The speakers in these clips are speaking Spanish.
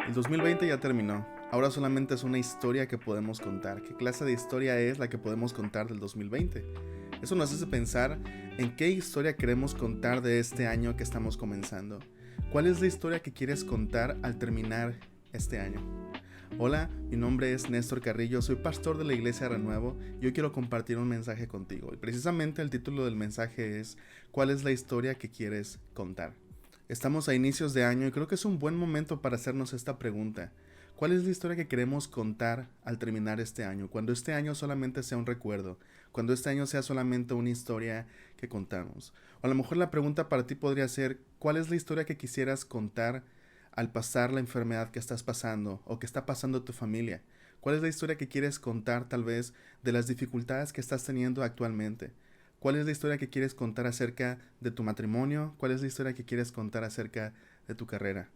El 2020 ya terminó. Ahora solamente es una historia que podemos contar. ¿Qué clase de historia es la que podemos contar del 2020? Eso nos hace pensar en qué historia queremos contar de este año que estamos comenzando. ¿Cuál es la historia que quieres contar al terminar este año? Hola, mi nombre es Néstor Carrillo, soy pastor de la Iglesia Renuevo y hoy quiero compartir un mensaje contigo. Y precisamente el título del mensaje es ¿cuál es la historia que quieres contar? Estamos a inicios de año y creo que es un buen momento para hacernos esta pregunta. ¿Cuál es la historia que queremos contar al terminar este año? Cuando este año solamente sea un recuerdo, cuando este año sea solamente una historia que contamos. O a lo mejor la pregunta para ti podría ser, ¿cuál es la historia que quisieras contar al pasar la enfermedad que estás pasando o que está pasando tu familia? ¿Cuál es la historia que quieres contar tal vez de las dificultades que estás teniendo actualmente? ¿Cuál es la historia que quieres contar acerca de tu matrimonio? ¿Cuál es la historia que quieres contar acerca de tu carrera?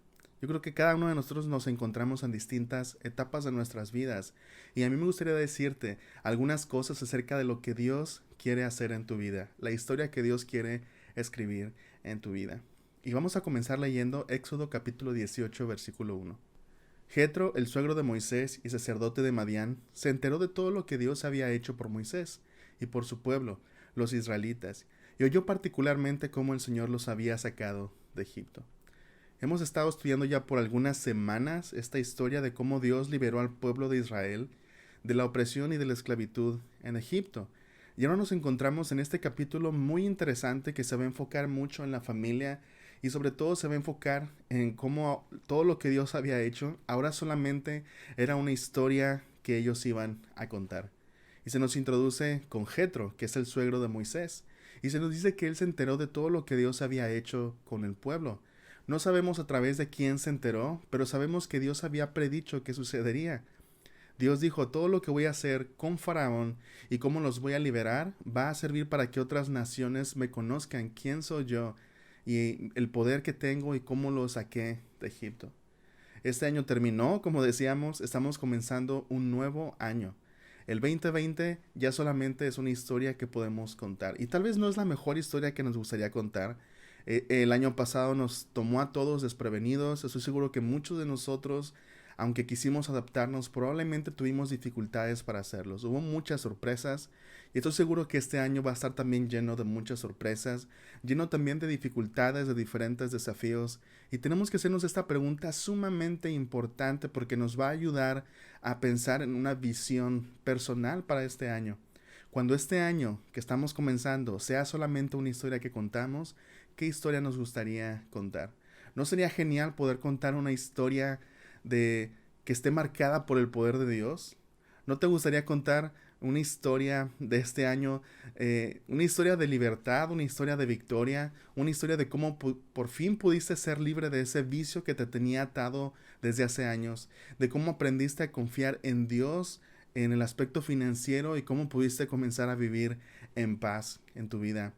Yo creo que cada uno de nosotros nos encontramos en distintas etapas de nuestras vidas y a mí me gustaría decirte algunas cosas acerca de lo que Dios quiere hacer en tu vida, la historia que Dios quiere escribir en tu vida. Y vamos a comenzar leyendo Éxodo capítulo 18 versículo 1. Jetro, el suegro de Moisés y sacerdote de Madián, se enteró de todo lo que Dios había hecho por Moisés y por su pueblo, los israelitas, y oyó particularmente cómo el Señor los había sacado de Egipto. Hemos estado estudiando ya por algunas semanas esta historia de cómo Dios liberó al pueblo de Israel de la opresión y de la esclavitud en Egipto. Y ahora nos encontramos en este capítulo muy interesante que se va a enfocar mucho en la familia y sobre todo se va a enfocar en cómo todo lo que Dios había hecho ahora solamente era una historia que ellos iban a contar. Y se nos introduce con Jetro, que es el suegro de Moisés, y se nos dice que él se enteró de todo lo que Dios había hecho con el pueblo. No sabemos a través de quién se enteró, pero sabemos que Dios había predicho que sucedería. Dios dijo, todo lo que voy a hacer con Faraón y cómo los voy a liberar va a servir para que otras naciones me conozcan quién soy yo y el poder que tengo y cómo lo saqué de Egipto. Este año terminó, como decíamos, estamos comenzando un nuevo año. El 2020 ya solamente es una historia que podemos contar. Y tal vez no es la mejor historia que nos gustaría contar. El año pasado nos tomó a todos desprevenidos. Estoy seguro que muchos de nosotros, aunque quisimos adaptarnos, probablemente tuvimos dificultades para hacerlos. Hubo muchas sorpresas y estoy seguro que este año va a estar también lleno de muchas sorpresas, lleno también de dificultades, de diferentes desafíos. Y tenemos que hacernos esta pregunta sumamente importante porque nos va a ayudar a pensar en una visión personal para este año. Cuando este año que estamos comenzando sea solamente una historia que contamos, ¿qué historia nos gustaría contar? ¿No sería genial poder contar una historia de que esté marcada por el poder de Dios? ¿No te gustaría contar una historia de este año, una historia de libertad, una historia de victoria, una historia de cómo por fin pudiste ser libre de ese vicio que te tenía atado desde hace años, de cómo aprendiste a confiar en Dios en el aspecto financiero y cómo pudiste comenzar a vivir en paz en tu vida?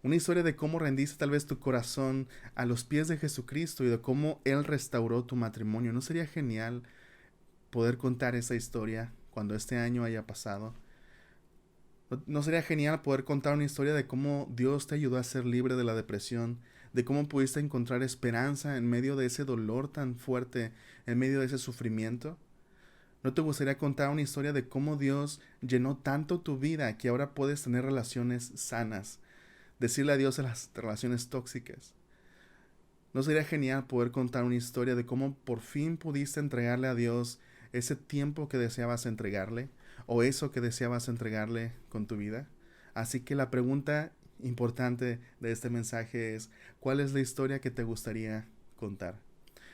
Una historia de cómo rendiste tal vez tu corazón a los pies de Jesucristo y de cómo Él restauró tu matrimonio. ¿No sería genial poder contar esa historia cuando este año haya pasado? ¿No sería genial poder contar una historia de cómo Dios te ayudó a ser libre de la depresión, de cómo pudiste encontrar esperanza en medio de ese dolor tan fuerte, en medio de ese sufrimiento? ¿No te gustaría contar una historia de cómo Dios llenó tanto tu vida que ahora puedes tener relaciones sanas? Decirle adiós a las relaciones tóxicas. ¿No sería genial poder contar una historia de cómo por fin pudiste entregarle a Dios ese tiempo que deseabas entregarle o eso que deseabas entregarle con tu vida? Así que la pregunta importante de este mensaje es, ¿cuál es la historia que te gustaría contar?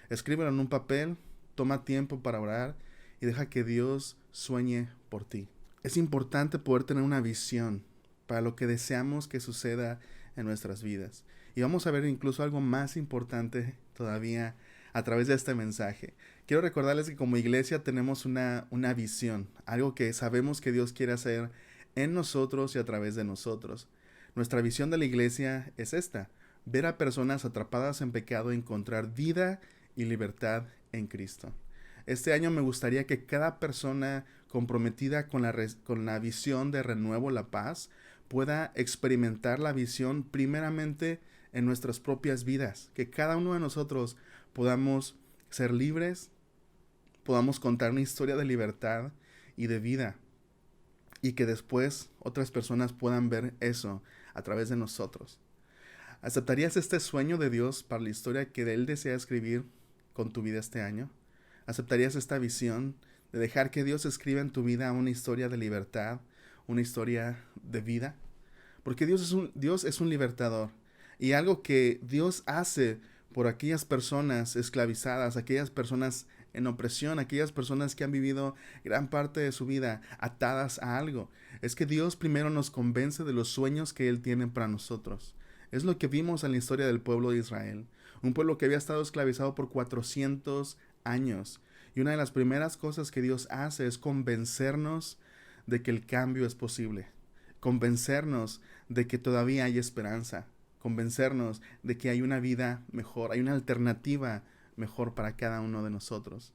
Escríbelo en un papel, toma tiempo para orar y deja que Dios sueñe por ti. Es importante poder tener una visión para lo que deseamos que suceda en nuestras vidas. Y vamos a ver incluso algo más importante todavía a través de este mensaje. Quiero recordarles que como iglesia tenemos una visión, algo que sabemos que Dios quiere hacer en nosotros y a través de nosotros. Nuestra visión de la iglesia es esta: ver a personas atrapadas en pecado encontrar vida y libertad en Cristo. Este año me gustaría que cada persona comprometida con la visión de Renuevo la Paz pueda experimentar la visión primeramente en nuestras propias vidas, que cada uno de nosotros podamos ser libres podamos contar una historia de libertad y de vida, y que después otras personas puedan ver eso a través de nosotros. ¿Aceptarías este sueño de Dios para la historia que Él desea escribir con tu vida este año? ¿Aceptarías esta visión de dejar que Dios escriba en tu vida una historia de libertad, una historia de vida? Porque Dios es un libertador. Y algo que Dios hace por aquellas personas esclavizadas, aquellas personas en opresión, aquellas personas que han vivido gran parte de su vida atadas a algo, es que Dios primero nos convence de los sueños que Él tiene para nosotros. Es lo que vimos en la historia del pueblo de Israel, un pueblo que había estado esclavizado por 400 años. Y una de las primeras cosas que Dios hace es convencernos de que el cambio es posible, convencernos de que todavía hay esperanza, convencernos de que hay una vida mejor, hay una alternativa mejor para cada uno de nosotros.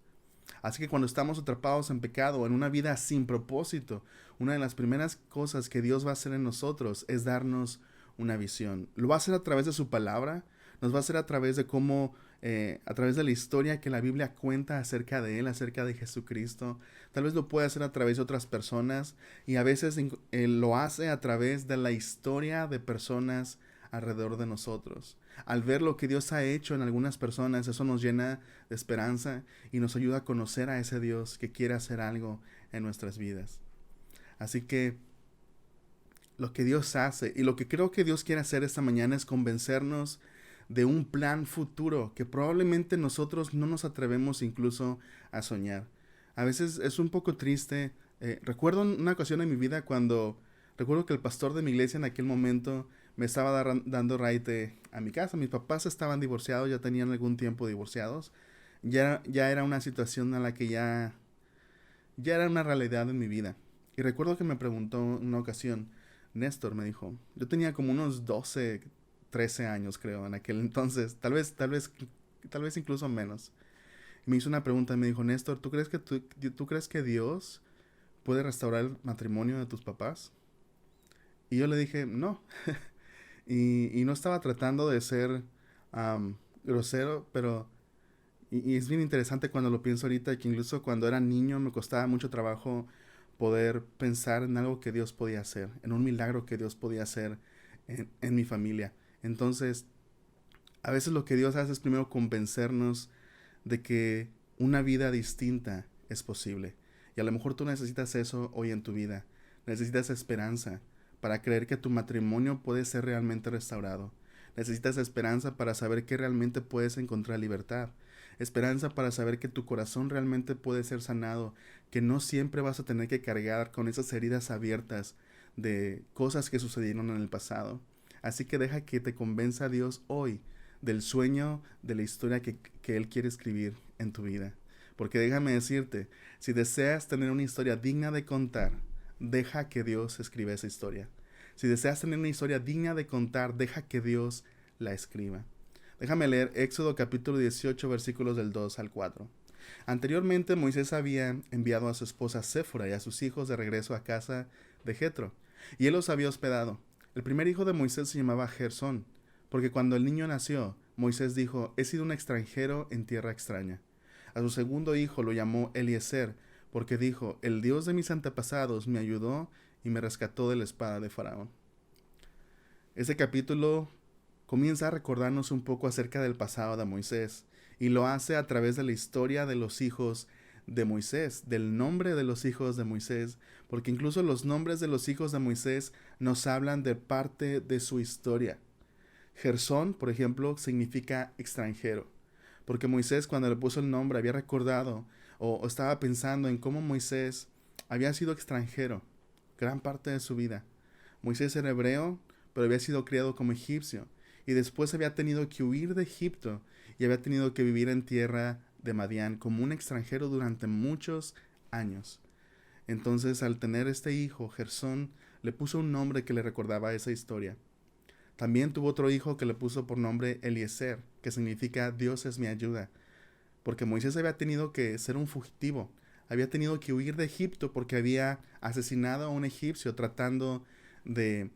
Así que cuando estamos atrapados en pecado o en una vida sin propósito, una de las primeras cosas que Dios va a hacer en nosotros es darnos una visión. Lo va a hacer a través de su palabra, nos va a hacer a través de cómo, a través de la historia que la Biblia cuenta acerca de Él, acerca de Jesucristo. Tal vez lo puede hacer a través de otras personas y a veces lo hace a través de la historia de personas alrededor de nosotros. Al ver lo que Dios ha hecho en algunas personas, eso nos llena de esperanza y nos ayuda a conocer a ese Dios que quiere hacer algo en nuestras vidas. Así que lo que Dios hace y lo que creo que Dios quiere hacer esta mañana es convencernos de un plan futuro que probablemente nosotros no nos atrevemos incluso a soñar. A veces es un poco triste. Recuerdo una ocasión en mi vida cuando recuerdo que el pastor de mi iglesia en aquel momento me estaba dando raite a mi casa. Mis papás estaban divorciados, ya tenían algún tiempo divorciados. Ya era una situación a la que ya era una realidad en mi vida. Y recuerdo que me preguntó en una ocasión, Néstor, me dijo, yo tenía como unos 12, 13 años creo en aquel entonces, tal vez incluso menos. Y me hizo una pregunta y me dijo, Néstor, ¿tú crees que Dios puede restaurar el matrimonio de tus papás? Y yo le dije, no. Y no estaba tratando de ser grosero, pero y es bien interesante cuando lo pienso ahorita, que incluso cuando era niño me costaba mucho trabajo poder pensar en algo que Dios podía hacer, en un milagro que Dios podía hacer en mi familia. Entonces, a veces lo que Dios hace es primero convencernos de que una vida distinta es posible. Y a lo mejor tú necesitas eso hoy en tu vida. Necesitas esperanza para creer que tu matrimonio puede ser realmente restaurado. Necesitas esperanza para saber que realmente puedes encontrar libertad. Esperanza para saber que tu corazón realmente puede ser sanado, que no siempre vas a tener que cargar con esas heridas abiertas de cosas que sucedieron en el pasado. Así que deja que te convenza Dios hoy del sueño, de la historia que Él quiere escribir en tu vida. Porque déjame decirte, si deseas tener una historia digna de contar, deja que Dios escriba esa historia. Si deseas tener una historia digna de contar, deja que Dios la escriba. Déjame leer Éxodo capítulo 18 versículos del 2 al 4. Anteriormente Moisés había enviado a su esposa Séfora y a sus hijos de regreso a casa de Jetro, y él los había hospedado. El primer hijo de Moisés se llamaba Gersón, porque cuando el niño nació, Moisés dijo, he sido un extranjero en tierra extraña. A su segundo hijo lo llamó Eliezer, porque dijo, el Dios de mis antepasados me ayudó y me rescató de la espada de Faraón. Este capítulo comienza a recordarnos un poco acerca del pasado de Moisés, y lo hace a través de la historia de los hijos de Moisés, del nombre de los hijos de Moisés, porque incluso los nombres de los hijos de Moisés nos hablan de parte de su historia. Gersón, por ejemplo, significa extranjero, porque Moisés cuando le puso el nombre había recordado o estaba pensando en cómo Moisés había sido extranjero gran parte de su vida. Moisés era hebreo, pero había sido criado como egipcio, y después había tenido que huir de Egipto y había tenido que vivir en tierra de Madián como un extranjero durante muchos años. Entonces, al tener este hijo, Gersón le puso un nombre que le recordaba esa historia. También tuvo otro hijo que le puso por nombre Eliezer, que significa Dios es mi ayuda, porque Moisés había tenido que ser un fugitivo, había tenido que huir de Egipto porque había asesinado a un egipcio tratando de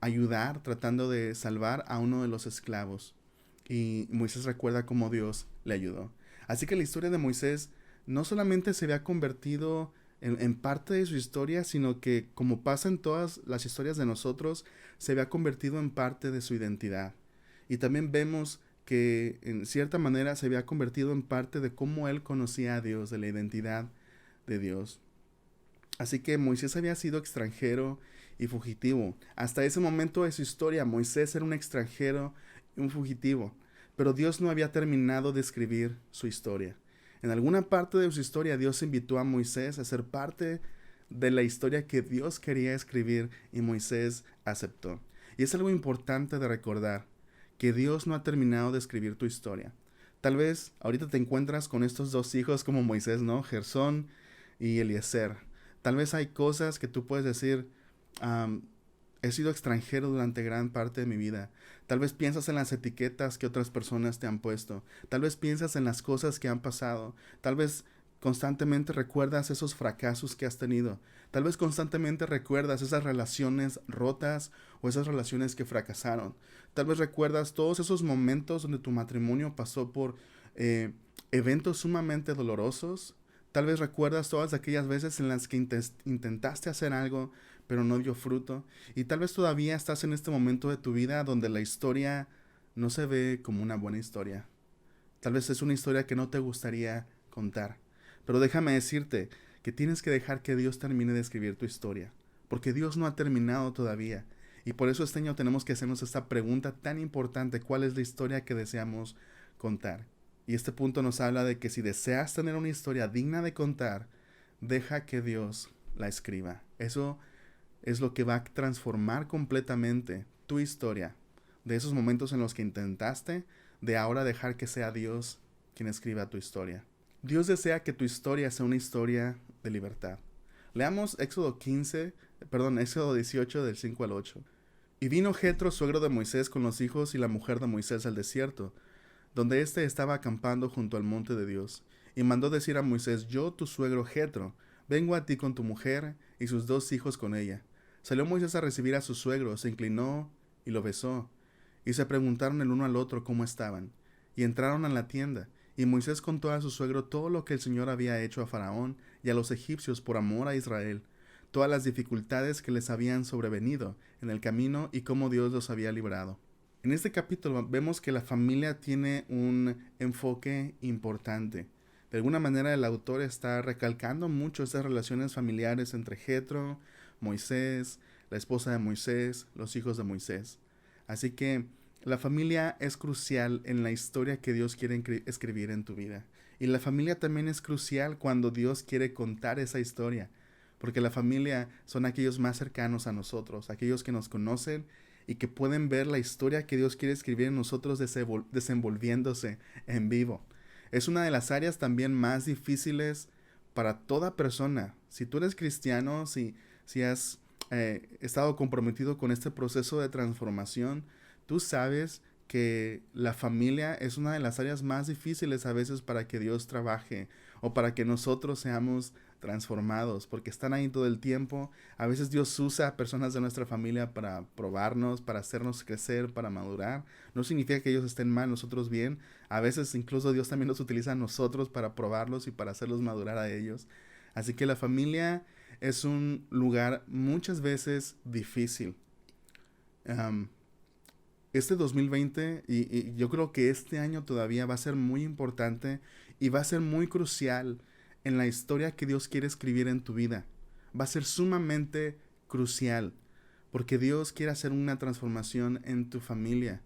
ayudar, tratando de salvar a uno de los esclavos. Y Moisés recuerda cómo Dios le ayudó. Así que la historia de Moisés no solamente se había convertido en parte de su historia, sino que, como pasa en todas las historias de nosotros, se había convertido en parte de su identidad. Y también vemos que en cierta manera se había convertido en parte de cómo él conocía a Dios, de la identidad de Dios. Así que Moisés había sido extranjero y fugitivo. Hasta ese momento de su historia, Moisés era un extranjero y un fugitivo. Pero Dios no había terminado de escribir su historia. En alguna parte de su historia, Dios invitó a Moisés a ser parte de la historia que Dios quería escribir, y Moisés aceptó. Y es algo importante de recordar, que Dios no ha terminado de escribir tu historia. Tal vez ahorita te encuentras con estos dos hijos como Moisés, ¿no? Gersón y Eliezer. Tal vez hay cosas que tú puedes decir, um, he sido extranjero durante gran parte de mi vida. Tal vez piensas en las etiquetas que otras personas te han puesto. Tal vez piensas en las cosas que han pasado. Tal vez constantemente recuerdas esos fracasos que has tenido. Tal vez constantemente recuerdas esas relaciones rotas o esas relaciones que fracasaron. Tal vez recuerdas todos esos momentos donde tu matrimonio pasó por eventos sumamente dolorosos. Tal vez recuerdas todas aquellas veces en las que intentaste hacer algo pero no dio fruto. Y tal vez todavía estás en este momento de tu vida donde la historia no se ve como una buena historia. Tal vez es una historia que no te gustaría contar. Pero déjame decirte que tienes que dejar que Dios termine de escribir tu historia. Porque Dios no ha terminado todavía. Y por eso este año tenemos que hacernos esta pregunta tan importante: ¿cuál es la historia que deseamos contar? Y este punto nos habla de que si deseas tener una historia digna de contar, deja que Dios la escriba. Eso es lo que va a transformar completamente tu historia, de esos momentos en los que intentaste, de ahora dejar que sea Dios quien escriba tu historia. Dios desea que tu historia sea una historia de libertad. Leamos Éxodo 18 del 5 al 8. Y vino Jetro, suegro de Moisés, con los hijos y la mujer de Moisés al desierto, donde éste estaba acampando junto al monte de Dios, y mandó decir a Moisés: yo, tu suegro Jetro, vengo a ti con tu mujer y sus 2 hijos con ella. Salió Moisés a recibir a su suegro, se inclinó y lo besó, y se preguntaron el uno al otro cómo estaban, y entraron a la tienda, y Moisés contó a su suegro todo lo que el Señor había hecho a Faraón y a los egipcios por amor a Israel, todas las dificultades que les habían sobrevenido en el camino y cómo Dios los había librado. En este capítulo vemos que la familia tiene un enfoque importante. De alguna manera el autor está recalcando mucho estas relaciones familiares entre Jetro, Moisés, la esposa de Moisés, los hijos de Moisés. Así que la familia es crucial en la historia que Dios quiere escribir en tu vida. Y la familia también es crucial cuando Dios quiere contar esa historia. Porque la familia son aquellos más cercanos a nosotros, aquellos que nos conocen y que pueden ver la historia que Dios quiere escribir en nosotros desenvolviéndose en vivo. Es una de las áreas también más difíciles para toda persona. Si tú eres cristiano, si has estado comprometido con este proceso de transformación, tú sabes que la familia es una de las áreas más difíciles a veces para que Dios trabaje o para que nosotros seamos transformados, porque están ahí todo el tiempo. A veces Dios usa a personas de nuestra familia para probarnos, para hacernos crecer, para madurar. No significa que ellos estén mal, nosotros bien. A veces incluso Dios también nos utiliza a nosotros para probarlos y para hacerlos madurar a ellos. Así que la familia es un lugar muchas veces difícil. Este 2020 y yo creo que este año todavía va a ser muy importante y va a ser muy crucial en la historia que Dios quiere escribir en tu vida. Va a ser sumamente crucial porque Dios quiere hacer una transformación en tu familia.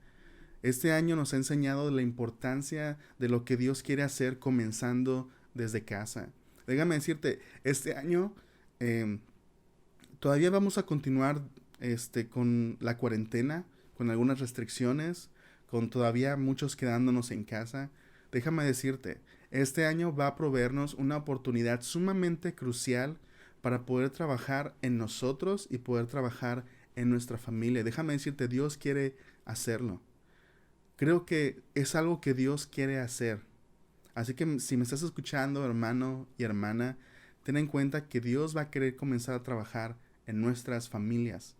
Este año nos ha enseñado la importancia de lo que Dios quiere hacer comenzando desde casa. Déjame decirte, este año todavía vamos a continuar con la cuarentena, con algunas restricciones, con todavía muchos quedándonos en casa. Déjame decirte, este año va a proveernos una oportunidad sumamente crucial para poder trabajar en nosotros y poder trabajar en nuestra familia. Déjame decirte, Dios quiere hacerlo. Creo que es algo que Dios quiere hacer. Así que si me estás escuchando, hermano y hermana, ten en cuenta que Dios va a querer comenzar a trabajar en nuestras familias.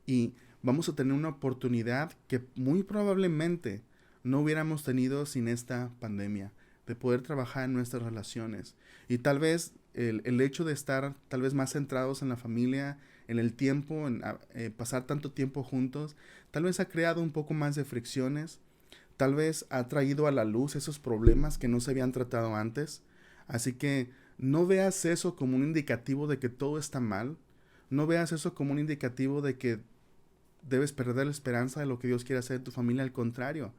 Y vamos a tener una oportunidad que muy probablemente no hubiéramos tenido sin esta pandemia. de poder trabajar en nuestras relaciones. Y tal vez el hecho de estar tal vez más centrados en la familia, en el tiempo, en pasar tanto tiempo juntos, tal vez ha creado un poco más de fricciones, tal vez ha traído a la luz esos problemas que no se habían tratado antes. Así que no veas eso como un indicativo de que todo está mal. No veas eso como un indicativo de que debes perder la esperanza de lo que Dios quiere hacer en tu familia. Al contrario,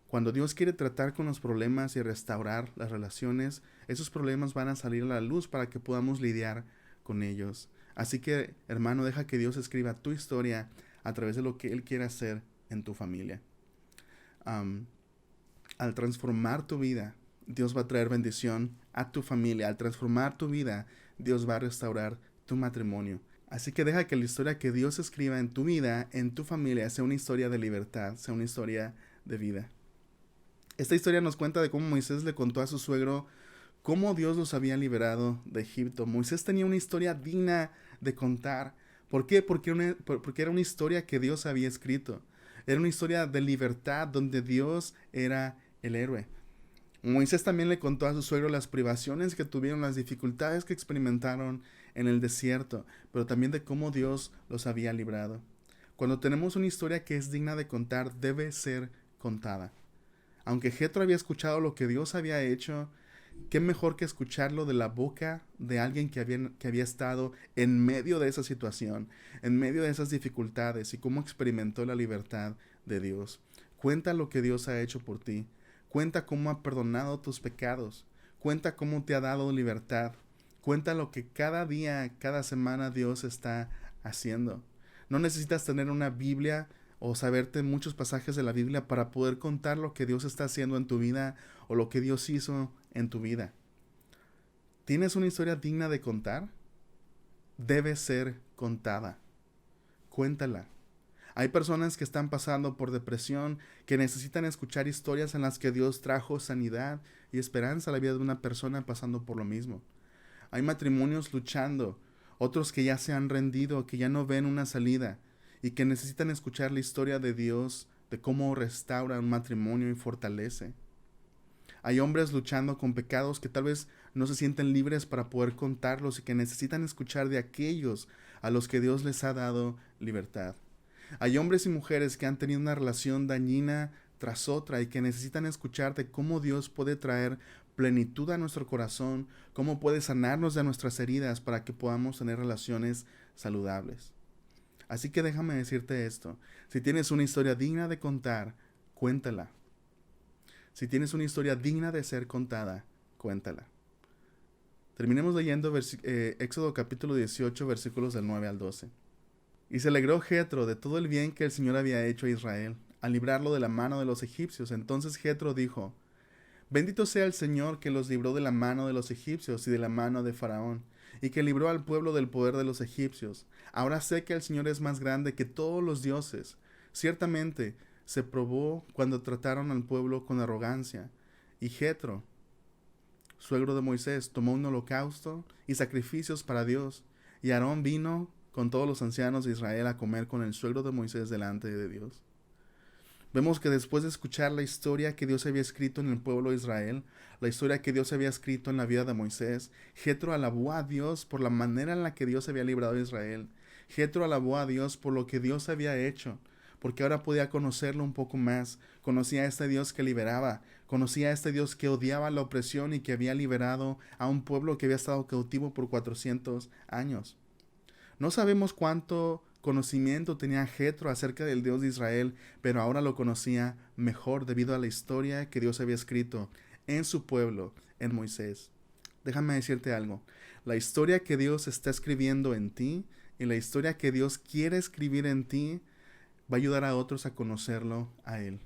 cuando Dios quiere tratar con los problemas y restaurar las relaciones, esos problemas van a salir a la luz para que podamos lidiar con ellos. Así que, hermano, deja que Dios escriba tu historia a través de lo que Él quiere hacer en tu familia. Al transformar tu vida, Dios va a traer bendición a tu familia. Al transformar tu vida, Dios va a restaurar tu matrimonio. Así que deja que la historia que Dios escriba en tu vida, en tu familia, sea una historia de libertad, sea una historia de vida. Esta historia nos cuenta de cómo Moisés le contó a su suegro cómo Dios los había liberado de Egipto. Moisés tenía una historia digna de contar. ¿Por qué? Porque era una historia que Dios había escrito. Era una historia de libertad donde Dios era el héroe. Moisés también le contó a su suegro las privaciones que tuvieron, las dificultades que experimentaron en el desierto, pero también de cómo Dios los había librado. Cuando tenemos una historia que es digna de contar, debe ser contada. Aunque Jetro había escuchado lo que Dios había hecho, qué mejor que escucharlo de la boca de alguien que había estado en medio de esa situación, en medio de esas dificultades y cómo experimentó la libertad de Dios. Cuenta lo que Dios ha hecho por ti. Cuenta cómo ha perdonado tus pecados. Cuenta cómo te ha dado libertad. Cuenta lo que cada día, cada semana Dios está haciendo. No necesitas tener una Biblia o saberte muchos pasajes de la Biblia para poder contar lo que Dios está haciendo en tu vida o lo que Dios hizo en tu vida. ¿Tienes una historia digna de contar? Debe ser contada. Cuéntala. Hay personas que están pasando por depresión, que necesitan escuchar historias en las que Dios trajo sanidad y esperanza a la vida de una persona pasando por lo mismo. Hay matrimonios luchando, otros que ya se han rendido, que ya no ven una salida y que necesitan escuchar la historia de Dios, de cómo restaura un matrimonio y fortalece. Hay hombres luchando con pecados que tal vez no se sienten libres para poder contarlos y que necesitan escuchar de aquellos a los que Dios les ha dado libertad. Hay hombres y mujeres que han tenido una relación dañina tras otra y que necesitan escuchar de cómo Dios puede traer plenitud a nuestro corazón, cómo puede sanarnos de nuestras heridas para que podamos tener relaciones saludables. Así que déjame decirte esto, si tienes una historia digna de contar, cuéntala. Si tienes una historia digna de ser contada, cuéntala. Terminemos leyendo Éxodo capítulo 18, versículos del 9 al 12. Y se alegró Jetro de todo el bien que el Señor había hecho a Israel, al librarlo de la mano de los egipcios. Entonces Jetro dijo: Bendito sea el Señor que los libró de la mano de los egipcios y de la mano de Faraón, y que libró al pueblo del poder de los egipcios. Ahora sé que el Señor es más grande que todos los dioses. Ciertamente se probó cuando trataron al pueblo con arrogancia. Y Jetro, suegro de Moisés, tomó un holocausto y sacrificios para Dios. Y Aarón vino con todos los ancianos de Israel a comer con el suegro de Moisés delante de Dios. Vemos que después de escuchar la historia que Dios había escrito en el pueblo de Israel, la historia que Dios había escrito en la vida de Moisés, Jetro alabó a Dios por la manera en la que Dios había librado a Israel. Jetro alabó a Dios por lo que Dios había hecho, porque ahora podía conocerlo un poco más. Conocía a este Dios que liberaba, conocía a este Dios que odiaba la opresión y que había liberado a un pueblo que había estado cautivo por 400 años. No sabemos cuánto conocimiento tenía Jetro acerca del Dios de Israel, pero ahora lo conocía mejor debido a la historia que Dios había escrito en su pueblo, en Moisés. Déjame decirte algo, la historia que Dios está escribiendo en ti y la historia que Dios quiere escribir en ti va a ayudar a otros a conocerlo a Él.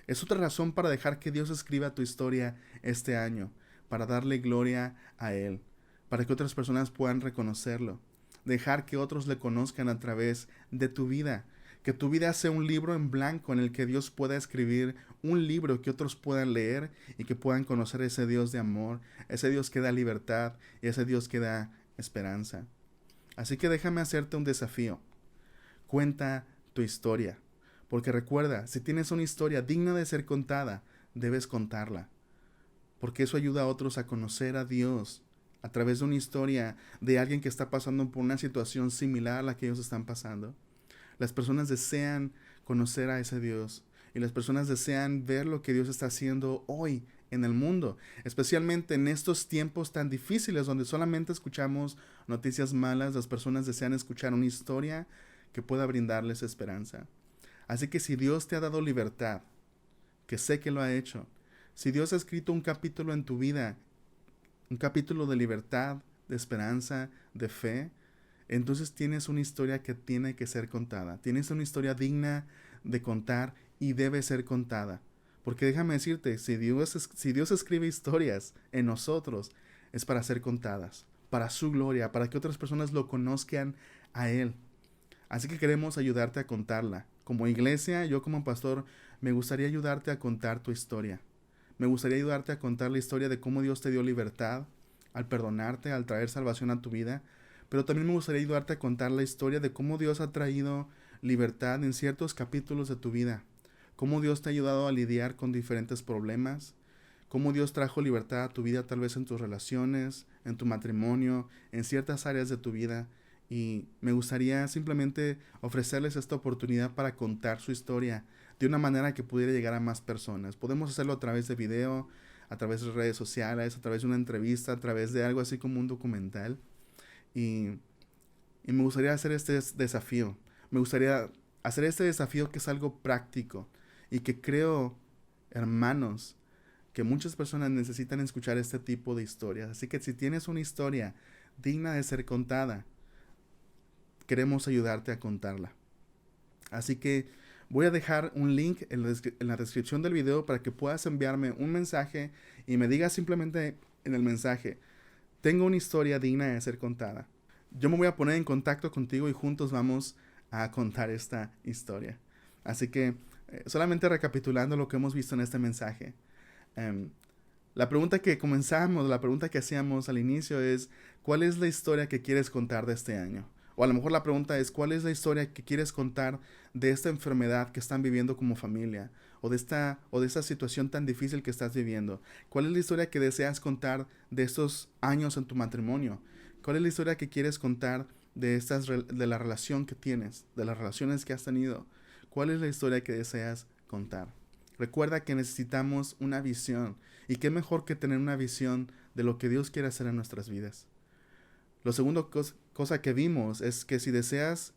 Es otra razón para dejar que Dios escriba tu historia este año, para darle gloria a Él, para que otras personas puedan reconocerlo. Dejar que otros le conozcan a través de tu vida. Que tu vida sea un libro en blanco en el que Dios pueda escribir un libro que otros puedan leer y que puedan conocer ese Dios de amor, ese Dios que da libertad y ese Dios que da esperanza. Así que déjame hacerte un desafío. Cuenta tu historia. Porque recuerda, si tienes una historia digna de ser contada, debes contarla. porque eso ayuda a otros a conocer a Dios a través de una historia de alguien que está pasando por una situación similar a la que ellos están pasando. Las personas desean conocer a ese Dios y las personas desean ver lo que Dios está haciendo hoy en el mundo, especialmente en estos tiempos tan difíciles donde solamente escuchamos noticias malas. Las personas desean escuchar una historia que pueda brindarles esperanza. Así que si Dios te ha dado libertad, que sé que lo ha hecho, si Dios ha escrito un capítulo en tu vida, un capítulo de libertad, de esperanza, de fe, entonces tienes una historia que tiene que ser contada. Tienes una historia digna de contar y debe ser contada. Porque déjame decirte, si Dios escribe historias en nosotros, es para ser contadas, para su gloria, para que otras personas lo conozcan a Él. Así que queremos ayudarte a contarla. Como iglesia, yo como pastor, me gustaría ayudarte a contar tu historia. Me gustaría ayudarte a contar la historia de cómo Dios te dio libertad al perdonarte, al traer salvación a tu vida. Pero también me gustaría ayudarte a contar la historia de cómo Dios ha traído libertad en ciertos capítulos de tu vida. Cómo Dios te ha ayudado a lidiar con diferentes problemas. Cómo Dios trajo libertad a tu vida, tal vez en tus relaciones, en tu matrimonio, en ciertas áreas de tu vida. Y me gustaría simplemente ofrecerles esta oportunidad para contar su historia de una manera que pudiera llegar a más personas. Podemos hacerlo a través de video, a través de redes sociales, a través de una entrevista, a través de algo así como un documental. Y me gustaría hacer este desafío. Me gustaría hacer este desafío que es algo práctico y que creo, hermanos, que muchas personas necesitan escuchar este tipo de historias. Así que si tienes una historia digna de ser contada, queremos ayudarte a contarla. Así que voy a dejar un link en la descripción del video para que puedas enviarme un mensaje y me digas simplemente en el mensaje: tengo una historia digna de ser contada. Yo me voy a poner en contacto contigo y juntos vamos a contar esta historia. Así que, solamente recapitulando lo que hemos visto en este mensaje. La pregunta que comenzamos, la pregunta que hacíamos al inicio es: ¿cuál es la historia que quieres contar de este año? O a lo mejor la pregunta es: ¿cuál es la historia que quieres contar de esta enfermedad que están viviendo como familia? O de esta situación tan difícil que estás viviendo. ¿Cuál es la historia que deseas contar de estos años en tu matrimonio? ¿Cuál es la historia que quieres contar de la relación que tienes, de las relaciones que has tenido? ¿Cuál es la historia que deseas contar? Recuerda que necesitamos una visión. Y qué mejor que tener una visión de lo que Dios quiere hacer en nuestras vidas. Lo segundo cosa que vimos es que si deseas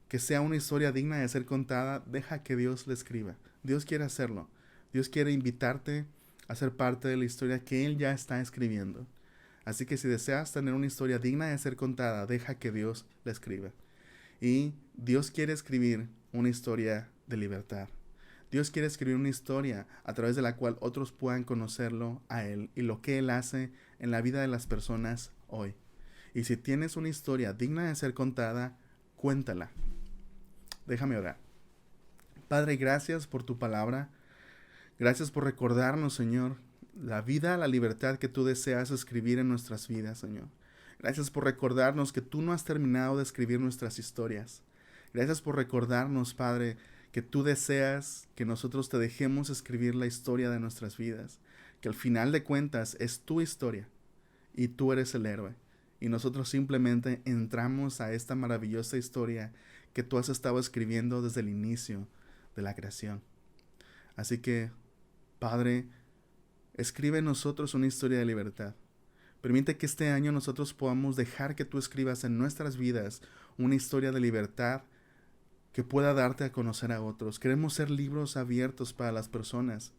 que sea una historia digna de ser contada, deja que Dios la escriba. Dios quiere hacerlo. Dios quiere invitarte a ser parte de la historia que Él ya está escribiendo. Así que si deseas tener una historia digna de ser contada, deja que Dios la escriba. Y Dios quiere escribir una historia de libertad. Dios quiere escribir una historia a través de la cual otros puedan conocerlo a Él y lo que Él hace en la vida de las personas hoy. Y si tienes una historia digna de ser contada, cuéntala. Déjame orar. Padre, gracias por tu palabra. Gracias por recordarnos, Señor, la vida, la libertad que tú deseas escribir en nuestras vidas, Señor. Gracias por recordarnos que tú no has terminado de escribir nuestras historias. Gracias por recordarnos, Padre, que tú deseas que nosotros te dejemos escribir la historia de nuestras vidas. Que al final de cuentas es tu historia y tú eres el héroe. Y nosotros simplemente entramos a esta maravillosa historia que tú has estado escribiendo desde el inicio de la creación. Así que, Padre, escribe en nosotros una historia de libertad. Permite que este año nosotros podamos dejar que tú escribas en nuestras vidas una historia de libertad que pueda darte a conocer a otros. Queremos ser libros abiertos para las personas.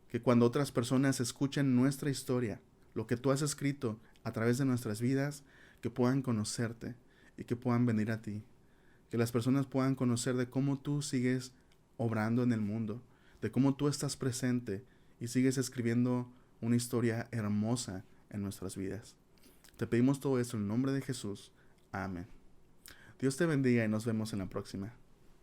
Que cuando otras personas escuchen nuestra historia, lo que tú has escrito a través de nuestras vidas, que puedan conocerte y que puedan venir a ti. Que las personas puedan conocer de cómo tú sigues obrando en el mundo, de cómo tú estás presente y sigues escribiendo una historia hermosa en nuestras vidas. Te pedimos todo esto en el nombre de Jesús. Amén. Dios te bendiga y nos vemos en la próxima.